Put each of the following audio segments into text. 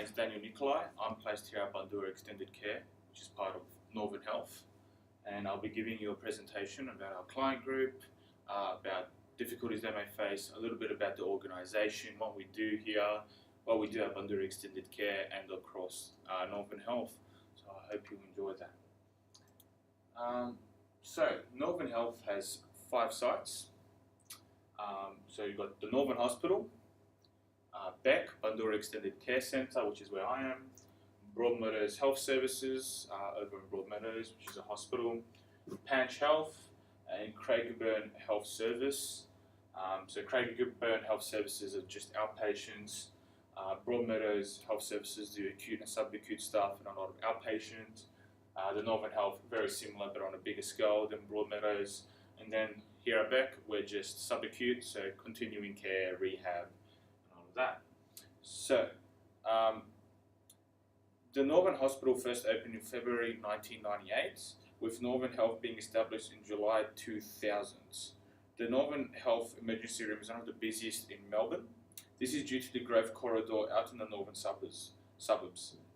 is Daniel Nicolae. I'm placed here at Bandura Extended Care, which is part of Northern Health, and I'll be giving you a presentation about our client group, about difficulties they may face, a little bit about the organisation, what we do here, what we do at Bandura Extended Care and across Northern Health. So I hope you enjoy that. So Northern Health has 5 sites. So you've got the Northern Hospital, Beck, Bandura Extended Care Centre, which is where I am, Broadmeadows Health Services, over in Broadmeadows, which is a hospital, Panch Health, and Craigieburn Health Service. So Craigieburn Health Services are just outpatients. Broadmeadows Health Services do acute and subacute stuff and a lot of outpatient. The Northern Health, very similar but on a bigger scale than Broadmeadows. And then here at Beck, we're just subacute, so continuing care, rehab, and all of that. So, the Northern Hospital first opened in February 1998, with Northern Health being established in July 2000. The Northern Health emergency room is one of the busiest in Melbourne. This is due to the growth corridor out in the northern suburbs.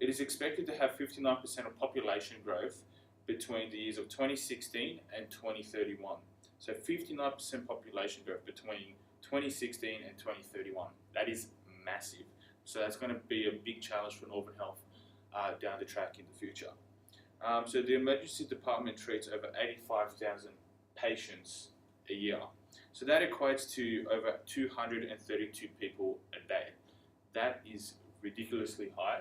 It is expected to have 59% of population growth between the years of 2016 and 2031. So 59% population growth between 2016 and 2031. That is massive. So that's going to be a big challenge for Northern Health down the track in the future. So the emergency department treats over 85,000 patients a year. So that equates to over 232 people a day. That is ridiculously high,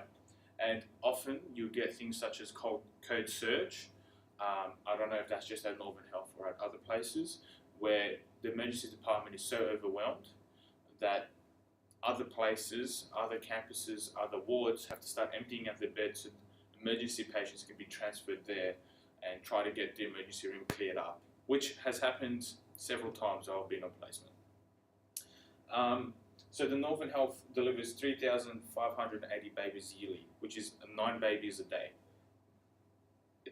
and often you get things such as code surge. I don't know if that's just at Northern Health or at other places, where the emergency department is so overwhelmed that other places, other campuses, other wards have to start emptying out their beds so emergency patients can be transferred there and try to get the emergency room cleared up, which has happened several times while I've been on placement. So the Northern Health delivers 3,580 babies yearly, which is 9 babies a day.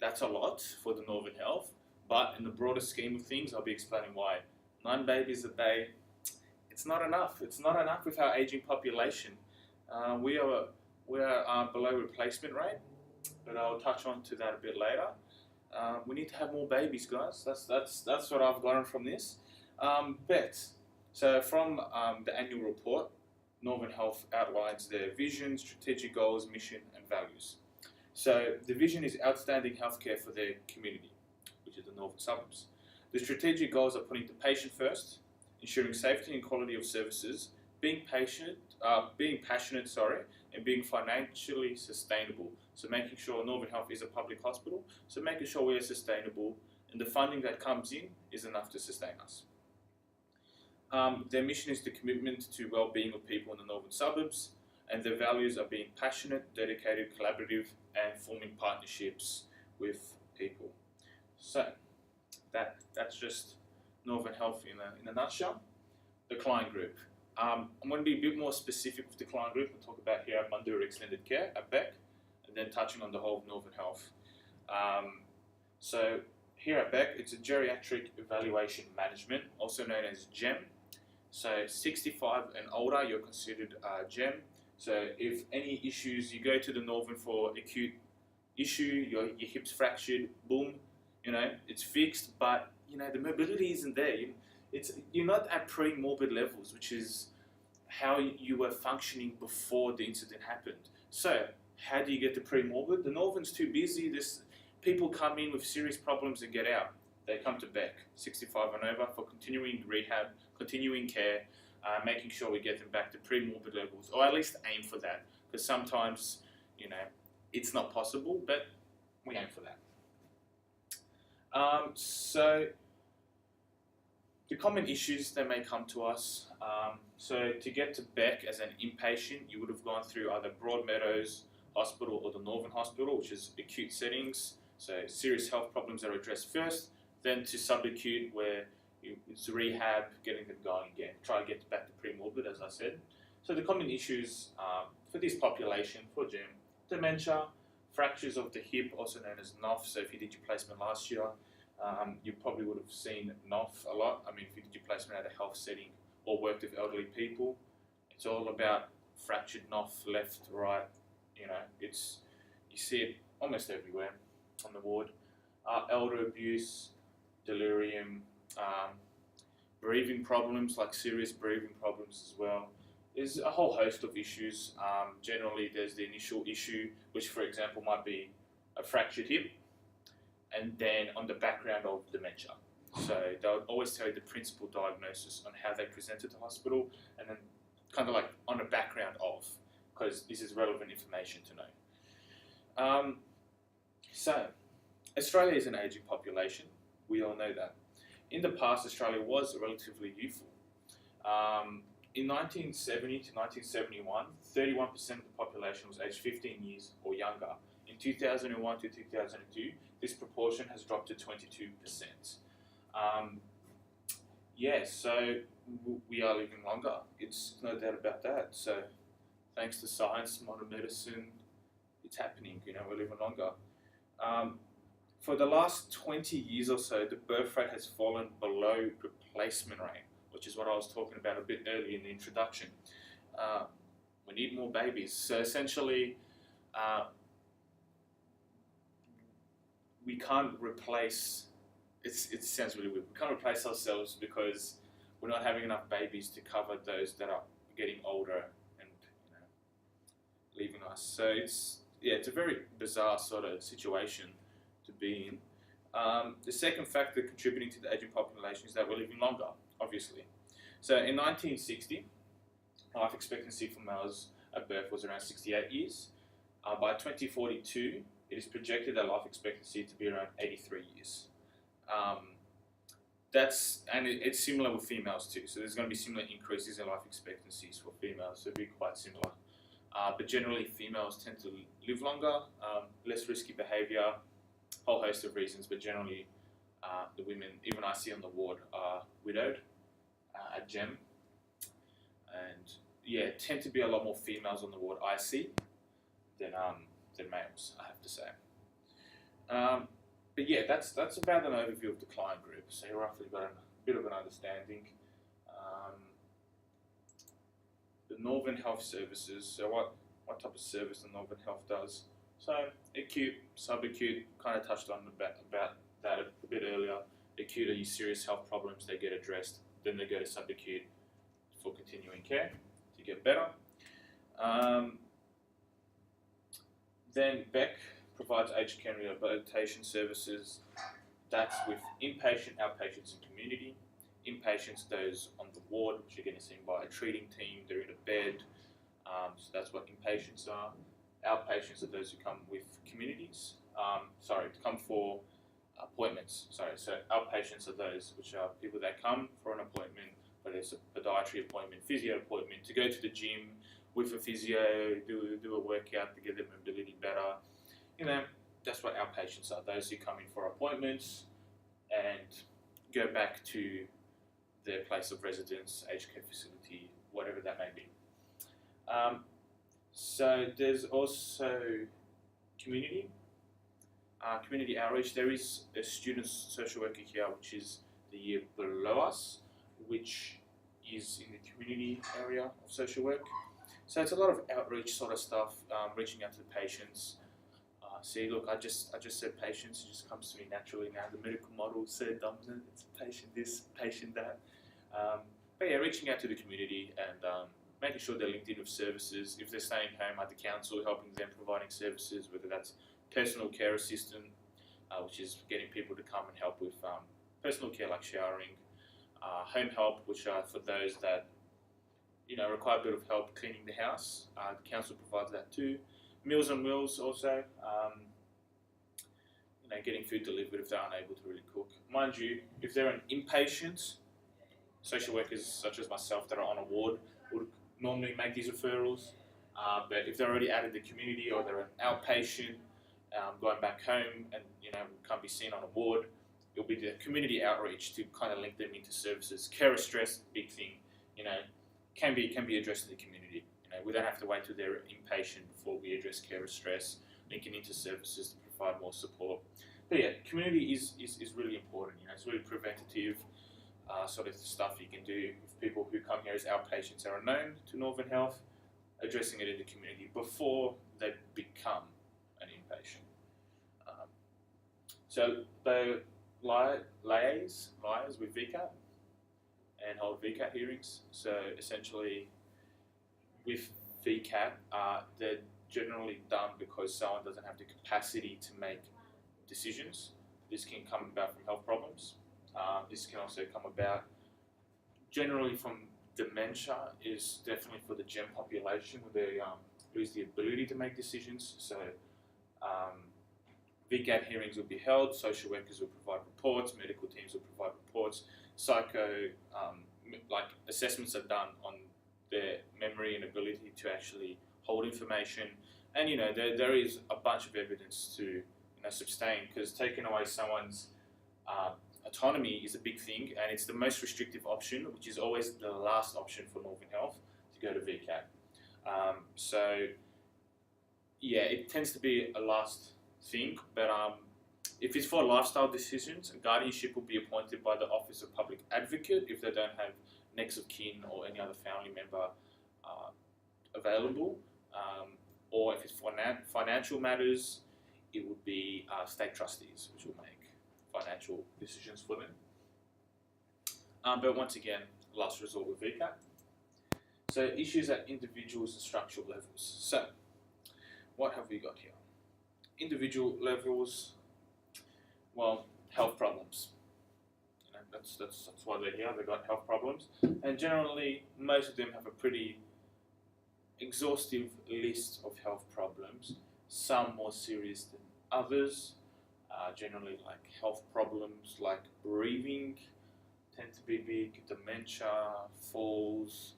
That's a lot for the Northern Health, but in the broader scheme of things, I'll be explaining why. 9 babies a day, it's not enough. It's not enough with our aging population. We are below replacement rate, but I'll touch on to that a bit later. We need to have more babies, guys. That's what I've gotten from this. So from the annual report, Northern Health outlines their vision, strategic goals, mission, and values. So the vision is outstanding healthcare for their community, which is the northern suburbs. The strategic goals are putting the patient first, ensuring safety and quality of services, being passionate, and being financially sustainable. So making sure Northern Health is a public hospital, so making sure we are sustainable and the funding that comes in is enough to sustain us. Their mission is the commitment to well-being of people in the northern suburbs, and their values are being passionate, dedicated, collaborative, and forming partnerships with people. So that's just Northern Health in a nutshell. The client group. I'm going to be a bit more specific with the client group and talk about here at Bandura Extended Care at Beck, and then touching on the whole of Northern Health. So here at Beck, it's a geriatric evaluation management, also known as GEM. So 65 and older, you're considered GEM. So if any issues, you go to the Northern for acute issue, your hip's fractured, boom, it's fixed, but the mobility isn't there. You're not at pre-morbid levels, which is how you were functioning before the incident happened. So how do you get to pre-morbid? The Northern's too busy. People come in with serious problems and get out. They come to Beck, 65 and over, for continuing rehab, continuing care, making sure we get them back to pre-morbid levels, or at least aim for that. Because sometimes, it's not possible, but we aim for that. So the common issues that may come to us. So to get to Beck as an inpatient, you would have gone through either Broadmeadows Hospital or the Northern Hospital, which is acute settings. So serious health problems are addressed first, then to subacute, where it's rehab, getting them going again. Try to get back to pre-morbid, as I said. So the common issues for this population, for GEM, dementia, fractures of the hip, also known as NOF. So if you did your placement last year, you probably would have seen NOF a lot. If you did your placement at a health setting or worked with elderly people, it's all about fractured NOF, left, right, You see it almost everywhere on the ward. Elder abuse, delirium, breathing problems, like serious breathing problems as well. There's a whole host of issues. Generally, there's the initial issue, which, for example, might be a fractured hip, and then on the background of dementia. So they'll always tell you the principal diagnosis on how they presented to hospital, and then kind of like on the background of, because this is relevant information to know. So Australia is an ageing population. We all know that. In the past, Australia was relatively youthful. In 1970 to 1971, 31% of the population was aged 15 years or younger. In 2001 to 2002, this proportion has dropped to 22%. So we are living longer. It's no doubt about that. So thanks to science, modern medicine, it's happening. We're living longer. For the last 20 years or so, the birth rate has fallen below replacement rate, which is what I was talking about a bit earlier in the introduction. We need more babies. So essentially, we can't replace, it sounds really weird, we can't replace ourselves because we're not having enough babies to cover those that are getting older and leaving us. So it's a very bizarre sort of situation to be in. The second factor contributing to the aging population is that we're living longer, obviously. So in 1960, life expectancy for males at birth was around 68 years. By 2042, it is projected that life expectancy to be around 83 years. It's similar with females too. So there's going to be similar increases in life expectancies for females. So it'll be quite similar. But generally, females tend to live longer, less risky behaviour, whole host of reasons. But generally, the women, even I see on the ward, are widowed at GEM, and tend to be a lot more females on the ward I see than males, I have to say. That's about an overview of the client group. So you roughly got a bit of an understanding. The Northern Health Services. So what type of service the Northern Health does? So acute, subacute. Kind of touched on about that a bit earlier. Acute are your serious health problems. They get addressed. Then they go to subacute for continuing care to get better. Then Beck provides aged care and rehabilitation services. That's with inpatient, outpatients, and community. Inpatients, those on the ward, which are getting seen by a treating team. They're in a bed. So that's what inpatients are. Outpatients are those who come with communities. Come for appointments. So outpatients are those which are people that come for an appointment, whether it's a podiatry appointment, physio appointment, to go to the gym with a physio, do a workout to get their mobility better. That's what outpatients are. Those who come in for appointments and go back to their place of residence, aged care facility, whatever that may be. So there's also community outreach. There is a student social worker here, which is the year below us, which is in the community area of social work. So it's a lot of outreach sort of stuff, reaching out to the patients. See, look, I just said patients. It just comes to me naturally now. The medical model is so dominant. It's patient this, patient that. Reaching out to the community and making sure they're linked in with services. If they're staying home at the council, helping them providing services, whether that's personal care assistant, which is getting people to come and help with personal care like showering, home help, which are for those that require a bit of help cleaning the house. The council provides that too. Meals on Wheels also, getting food delivered if they're unable to really cook. Mind you, if they're an inpatient, social workers such as myself that are on a ward would normally make these referrals. But if they're already out of the community or they're an outpatient, going back home and can't be seen on a ward, it'll be the community outreach to kind of link them into services. Care stress, big thing, can be addressed in the community. We don't have to wait till they're inpatient before we address care stress, linking into services to provide more support. But community is really important. It's really preventative sort of stuff you can do. If people who come here as outpatients are unknown to Northern Health, addressing it in the community before they become an inpatient. So they liaise with VCAT and hold VCAT hearings. So essentially, with VCAT, they're generally done because someone doesn't have the capacity to make decisions. This can come about from health problems. This can also come about generally from dementia. Is definitely for the gen population where they lose the ability to make decisions. So VCAT hearings will be held, social workers will provide reports, medical teams will provide reports, like assessments are done on their memory and ability to actually hold information. And there is a bunch of evidence to sustain, because taking away someone's autonomy is a big thing, and it's the most restrictive option, which is always the last option for Northern Health to go to VCAT. So yeah, it tends to be a last thing, but if it's for lifestyle decisions, a guardianship will be appointed by the Office of Public Advocate if they don't have next of kin or any other family member available, or if it's for financial matters, it would be state trustees, which will make financial decisions for them. But once again, last resort with VCAT. So issues at individuals and structural levels. So what have we got here? Individual levels, well, health problems. That's why they're here. They've got health problems, and generally most of them have a pretty exhaustive list of health problems. Some more serious than others. Generally, like health problems like breathing tend to be big. Dementia, falls.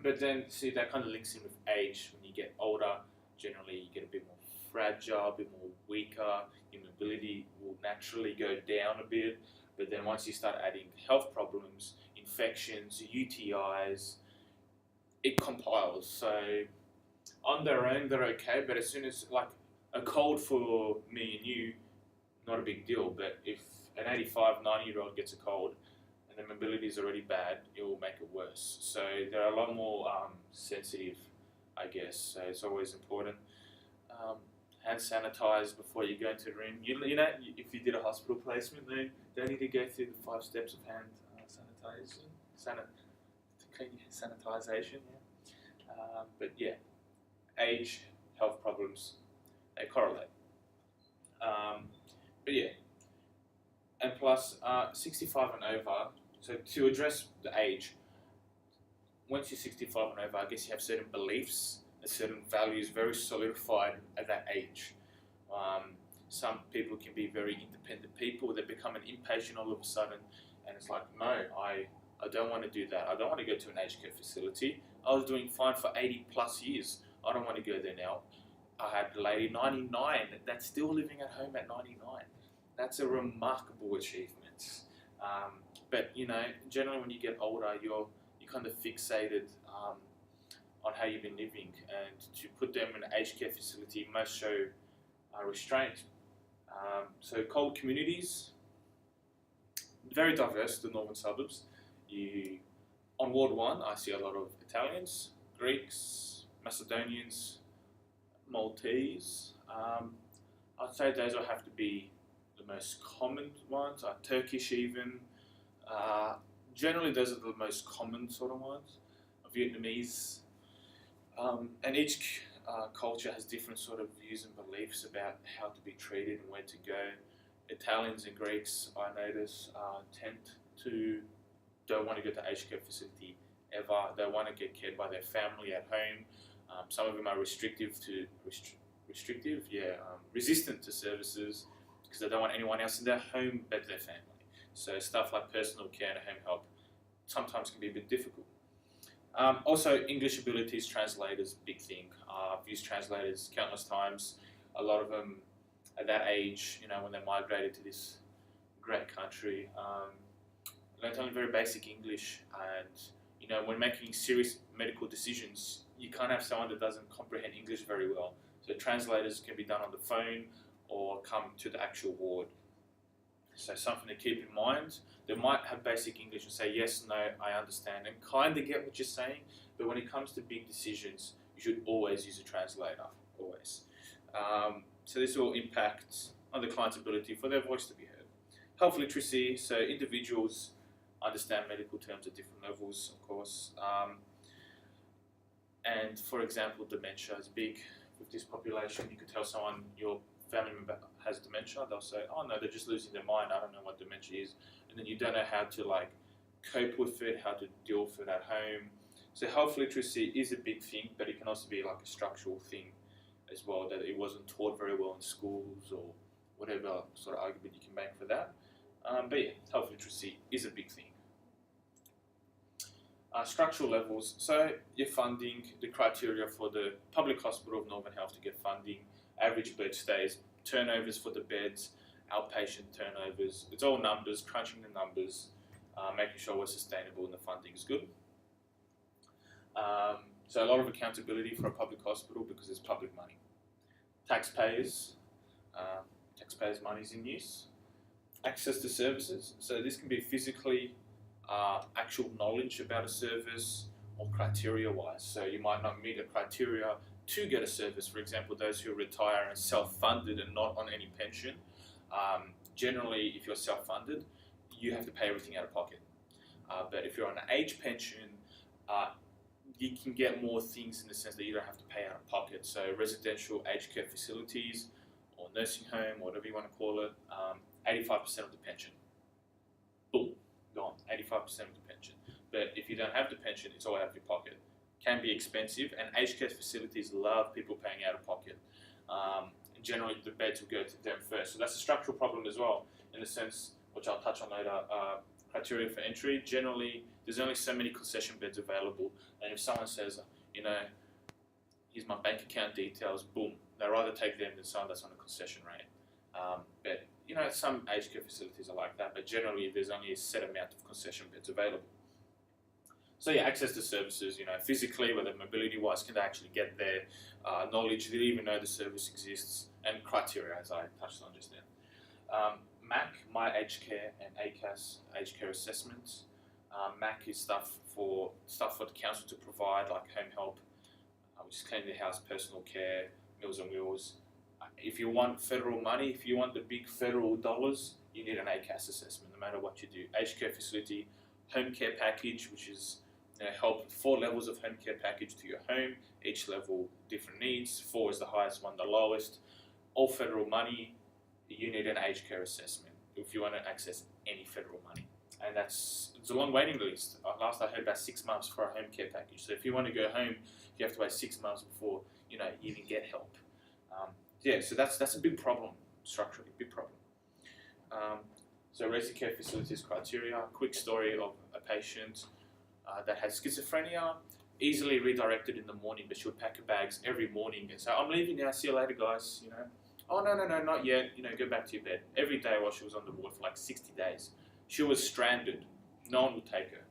But then see, that kind of links in with age. When you get older, generally you get a bit more fragile, a bit more weaker. Your mobility will naturally go down a bit. But then once you start adding health problems, infections, UTIs, it compiles. So on their own, they're okay. But as soon as, like, a cold for me and you, not a big deal. But if an 85, 90-year-old gets a cold and the mobility is already bad, it will make it worse. So they're a lot more sensitive, I guess. So it's always important. Hand sanitize before you go into the room. You know, if you did a hospital placement, they need to go through the 5 steps of hand sanitization. Yeah. But yeah, age, health problems, they correlate. But yeah, and plus 65 and over. So to address the age, once you're 65 and over, I guess you have certain beliefs and certain values very solidified at that age. Some people can be very independent people. They become an inpatient all of a sudden, and it's like, no, I don't want to do that. I don't want to go to an aged care facility. I was doing fine for 80 plus years. I don't want to go there now. I had a lady, 99, that's still living at home at 99. That's a remarkable achievement. But generally when you get older, you're kind of fixated on how you've been living, and to put them in an aged care facility must show restraint. So cold communities, very diverse, the northern suburbs. On Ward 1, I see a lot of Italians, Greeks, Macedonians, Maltese. I'd say those will have to be the most common ones, Turkish even. Generally those are the most common sort of ones. Vietnamese. And each culture has different sort of views and beliefs about how to be treated and where to go. Italians and Greeks, I notice, tend to don't want to go to aged care facility ever. They want to get cared by their family at home. Some of them are resistant to services because they don't want anyone else in their home but their family. So stuff like personal care and home help sometimes can be a bit difficult. Also, English abilities, translators, big thing. I've used translators countless times. A lot of them at that age, when they migrated to this great country, learned only very basic English. And when making serious medical decisions, you can't have someone that doesn't comprehend English very well. So translators can be done on the phone or come to the actual ward. So something to keep in mind. They might have basic English and say yes, no, I understand, and kind of get what you're saying. But when it comes to big decisions, you should always use a translator, always. So this will impact on the client's ability for their voice to be heard. Health literacy, so individuals understand medical terms at different levels, of course. And for example, dementia is big with this population. You could tell someone your family member has dementia, they'll say, oh no, they're just losing their mind, I don't know what dementia is. And then you don't know how to like cope with it, how to deal with it at home. So health literacy is a big thing, but it can also be like a structural thing as well, that it wasn't taught very well in schools or whatever sort of argument you can make for that. But yeah, health literacy is a big thing. Structural levels, so your funding, the criteria for the public hospital of Northern Health to get funding, average bed stays, turnovers for the beds, outpatient turnovers, it's all numbers, crunching the numbers, making sure we're sustainable and the funding is good. So a lot of accountability for a public hospital because it's public money. Taxpayers' money is in use. Access to services, so this can be physically actual knowledge about a service or criteria-wise. So you might not meet a criteria to get a service. For example, those who retire and self-funded and not on any pension. Generally, if you're self-funded, you have to pay everything out of pocket. But if you're on an age pension, you can get more things in the sense that you don't have to pay out of pocket. So residential aged care facilities or nursing home, whatever you want to call it, 85% of the pension. Boom, gone, 85% of the pension. But if you don't have the pension, it's all out of your pocket. Can be expensive, and aged care facilities love people paying out of pocket. Generally, the beds will go to them first. So that's a structural problem as well, in the sense, which I'll touch on later, criteria for entry. Generally, there's only so many concession beds available, and if someone says, you know, here's my bank account details, boom, they'd rather take them than someone that's on a concession rate. But you know, some aged care facilities are like that, but generally there's only a set amount of concession beds available. So yeah, access to services, you know, physically, whether mobility-wise, can they actually get there, knowledge, do they even know the service exists, and criteria, as I touched on just then. MAC, My Aged Care, and ACAS, Aged Care Assessments. MAC is stuff for the council to provide, like home help, which is cleaning the house, personal care, Meals on Wheels. If you want federal money, if you want the big federal dollars, you need an ACAS assessment, no matter what you do. Aged care facility, home care package, which is help 4 levels of home care package to your home, each level different needs, 4 is the highest, 1 the lowest, all federal money, you need an aged care assessment if you want to access any federal money. And it's a long waiting list. Last I heard, about 6 months for a home care package. So if you want to go home, you have to wait 6 months before you even get help. Yeah, so that's a big problem, structurally, big problem. So resi care facilities criteria, quick story of a patient that had schizophrenia, easily redirected in the morning, but she would pack her bags every morning and say, I'm leaving now, see you later guys, Oh no, not yet, go back to your bed. Every day while she was on the ward for like 60 days. She was stranded, no one would take her.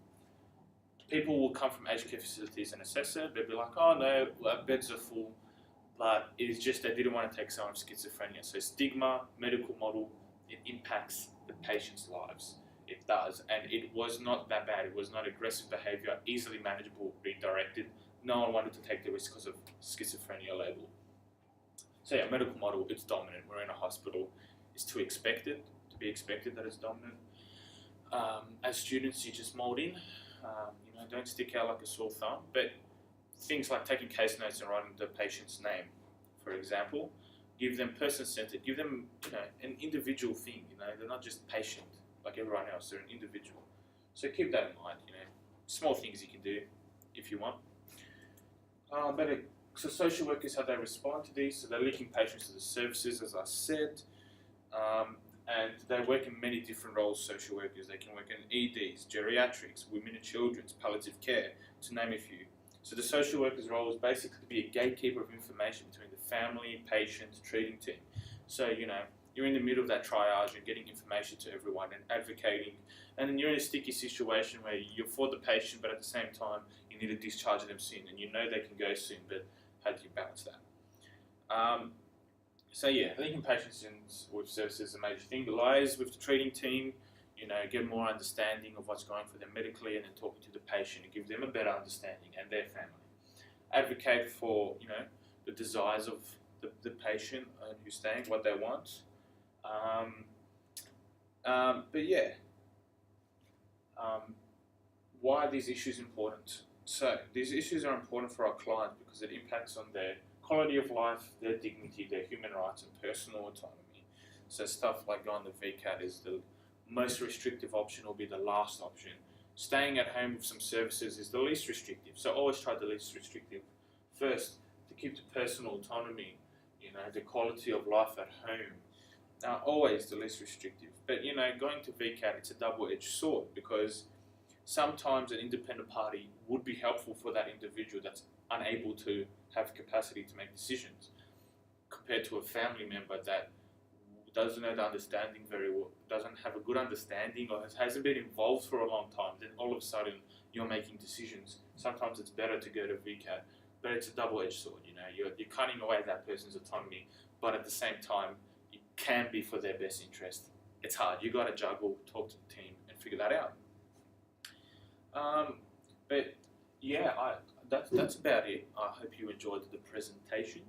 People will come from aged care facilities and assess her, they'll be like, oh no, our beds are full, but it is just they didn't want to take someone with schizophrenia. So stigma, medical model, it impacts the patient's lives. It does, and it was not that bad. It was not aggressive behaviour, easily manageable, redirected. No one wanted to take the risk because of schizophrenia label. So yeah, medical model, it's dominant. We're in a hospital. It's to be expected that it's dominant. As students, you just mould in. Don't stick out like a sore thumb. But things like taking case notes and writing the patient's name, for example, give them person-centered. Give them an individual thing. They're not just patient like everyone else. They're an individual. So keep that in mind. Small things you can do if you want. So social workers, how they respond to these, so they're linking patients to the services, as I said, and they work in many different roles, social workers. They can work in EDs, geriatrics, women and children's, palliative care, to name a few. So the social worker's role is basically to be a gatekeeper of information between the family, patient, treating team. So, you're in the middle of that triage and getting information to everyone and advocating, and then you're in a sticky situation where you're for the patient, but at the same time, you need to discharge them soon, and they can go soon, but how do you balance that? So yeah, linking patients in with services is a major thing. Liaise with the treating team, get more understanding of what's going for them medically, and then talking to the patient and give them a better understanding and their family. advocate for the desires of the patient who's staying, what they want. But yeah, why are these issues important? So these issues are important for our clients because it impacts on their quality of life, their dignity, their human rights, and personal autonomy. So stuff like going to VCAT is the most restrictive option, or be the last option. Staying at home with some services is the least restrictive. So always try the least restrictive first to keep the personal autonomy, the quality of life at home. Always the least restrictive. But going to VCAT, it's a double-edged sword, because sometimes an independent party would be helpful for that individual that's unable to have capacity to make decisions, compared to a family member that doesn't know the understanding very well, doesn't have a good understanding, or hasn't been involved for a long time. Then all of a sudden you're making decisions. Sometimes it's better to go to VCAT, but it's a double-edged sword. You're cutting away that person's autonomy, but at the same time it can be for their best interest. It's hard. You got to juggle, talk to the team, and figure that out. But yeah, that's about it. I hope you enjoyed the presentation.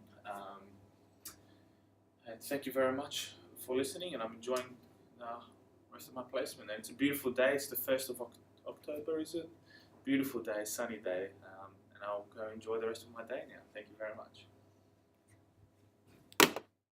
And thank you very much for listening, and I'm enjoying the rest of my placement. And it's a beautiful day. It's the 1st of October, is it? Beautiful day, sunny day, and I'll go enjoy the rest of my day now. Thank you very much.